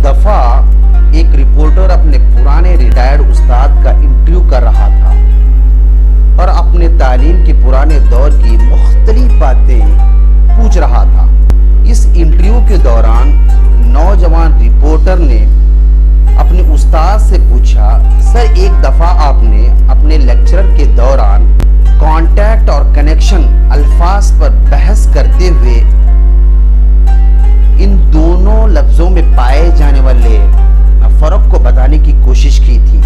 दफा एक रिपोर्टर अपने पुराने रिटायर्ड उस्ताद का इंटरव्यू कर रहा था और अपने तालीम के पुराने दौर की मुख्तलिफ बातें पूछ रहा था। इस इंटरव्यू के दौरान नौजवान रिपोर्टर ने अपने उस्ताद से पूछा, सर एक दफा आपने अपने लेक्चर के दौरान कांटेक्ट और कनेक्शन अल्फाज पर बहस करते हुए इन दोनों लफ्जों में पाए जाने वाले फर्क को बताने की कोशिश की थी।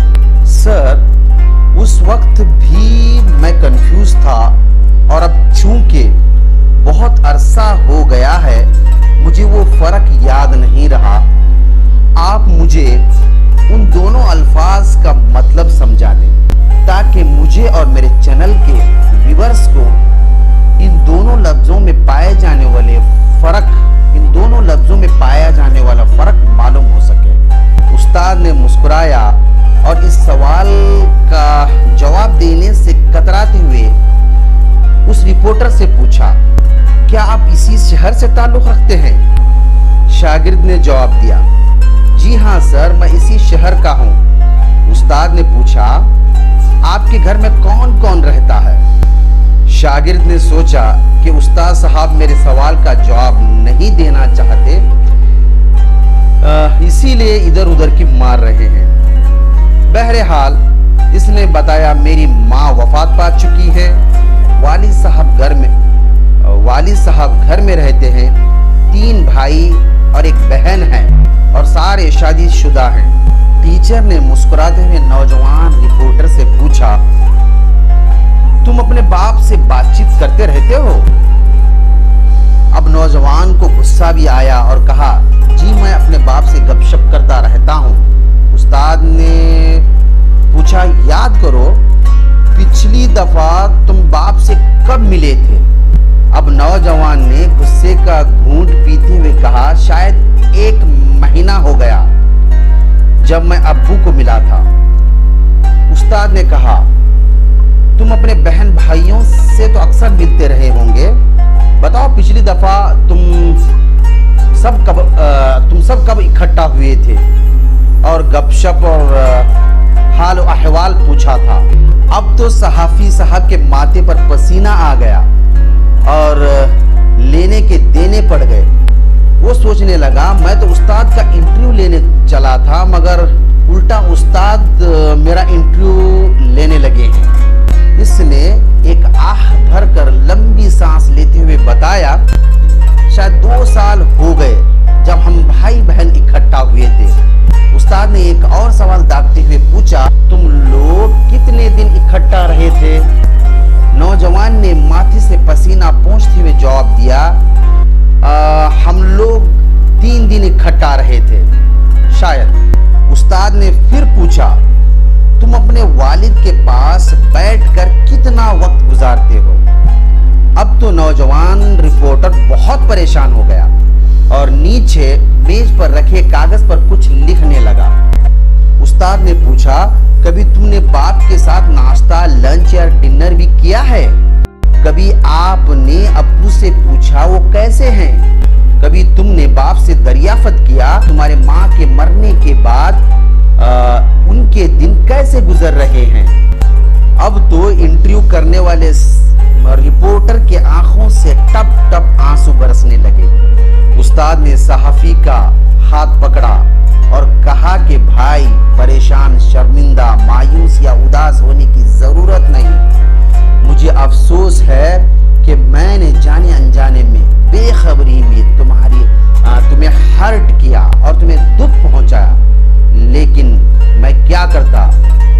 सर उस वक्त भी मैं कंफ्यूज था और अब चूंकि बहुत अरसा हो गया है मुझे वो फर्क याद नहीं रहा। आप मुझे उन दोनों अल्फाज का मतलब समझा दें ताकि मुझे और मेरे चैनल के व्यूअर्स को इन दोनों लफ्जों में पाए जाने वाले फर्क मालूम हो सके। उस्ताद ने मुस्कुराया और इस सवाल का जवाब देने से कतराते हुए उस रिपोर्टर से पूछा, क्या आप इसी शहर से ताल्लुक रखते हैं? शागिर्द ने जवाब दिया, जी हाँ सर, मैं इसी शहर का हूँ। उस्ताद ने पूछा, आपके घर में कौन कौन रहता है? शागिर्द ने सोचा कि उस्ताद साहब मेरे सवाल का जवाब नहीं देना चाहते, इसीलिए इधर उधर की मार रहे हैं। बहरहाल इसने बताया, मेरी माँ वफात पा चुकी है, वालिद साहब घर में रहते हैं, 3 भाई और एक बहन है और सारे शादीशुदा हैं। टीचर ने मुस्कुराते हुए नौजवान रिपोर्टर से पूछा, तुम अपने बाप से बातचीत करते रहते हो? अब नौजवान को गुस्सा भी आया और कहा, जी मैं अपने बाप से गपशप करता रहता हूँ। उस्ताद ने पूछा, याद करो पिछली दफा तुम बाप से कब मिले थे? अब नौजवान ने गुस्से का घूंट पीते हुए कहा, शायद 1 महीना हो गया जब मैं अब्बू को मिला था। उस्ताद ने कहा, तुम अपने बहन भाइयों से तो अक्सर मिलते रहे होंगे, बताओ पिछली दफा तुम सब कब इकट्ठा हुए थे और गपशप और हाल अहवाल पूछा था? अब तो सहाफी साहब के माथे पर पसीना आ गया और लेने के देने पड़ गए। वो सोचने लगा, मैं तो उस्ताद का इंटरव्यू लेने चला था मगर उल्टा उस्ताद मेरा इंटरव्यू लेने लगे हैं। इसने एक आह भरकर लंबी सांस लेते हुए बताया, शायद 2 साल हो गए जब हम भाई बहन इकट्ठा हुए थे। उस्ताद ने एक और सवाल दागते हुए पूछा, तुम लोग कितने दिन इकट्ठा रहे थे? नौजवान ने माथे से पसीना पोंछते हुए जवाब दिया, हम लोग 3 दिन इकट्ठा रहे थे शायद। उस्ताद ने फिर पूछा, तुम अपने वालिद के पास बैठकर कितना वक्त गुजारते हो? अब तो नौजवान रिपोर्टर बहुत परेशान हो गया और नीचे मेज पर रखे कागज पर कुछ लिखने लगा। उस्ताद ने पूछा, कभी तुमने बाप के साथ नाश्ता, लंच या डिनर भी किया है? कभी आपने अब्बू से पूछा वो कैसे हैं? कभी तुमने बाप से दरियाफत किया तुम्हारे माँ के मरने के बाद उनके दिन कैसे गुजर रहे हैं? अब तो इंटरव्यू करने वाले रिपोर्टर के आंखों से टप टप आंसू बरसने लगे। उस्ताद ने सहाफी का हाथ पकड़ा और कहा कि भाई, परेशान, शर्मिंदा, मायूस या उदास होने की जरूरत नहीं। मुझे अफसोस है कि मैंने जाने अनजाने में, बेखबरी में तुम्हें हर्ट किया और तुम्हें दुख पहुंचाया, लेकिन मैं क्या करता?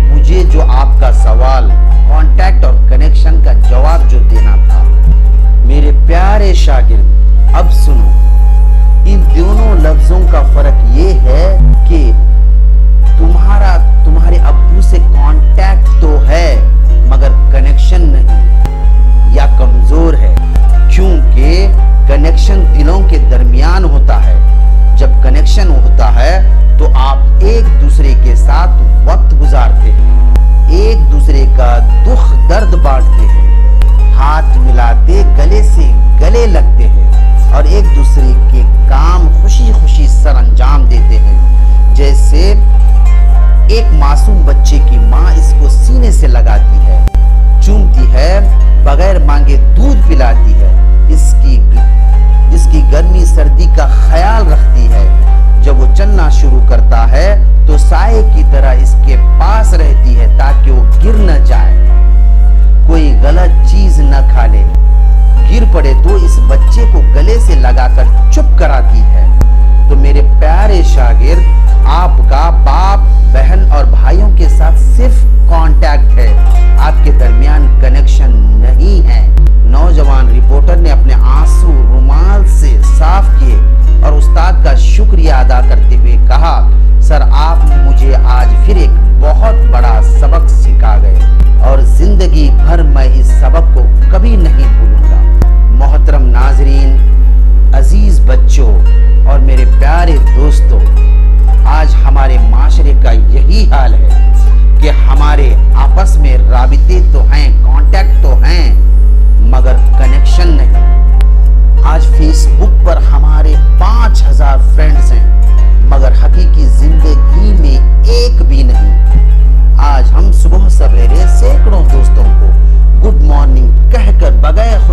मुझे जो आपका सवाल कांटेक्ट और कनेक्शन का जवाब जो देना था। मेरे प्यारे शागिर्द, अब सुनो, इन दोनों लफ्जों का फर्क ये है कि तुम्हारे अब्बू से कांटेक्ट तो है मगर कनेक्शन नहीं या कमजोर है, क्योंकि कनेक्शन दिलों के दरमियान होता है। जब कनेक्शन होता है तो आप एक दूसरे के साथ वक्त गुजारते हैं, एक दूसरे का दुख दर्द बांटते हैं, हाथ मिलाते गले से गले लगते हैं और एक दूसरे के काम खुशी खुशी सर अंजाम देते हैं। बगैर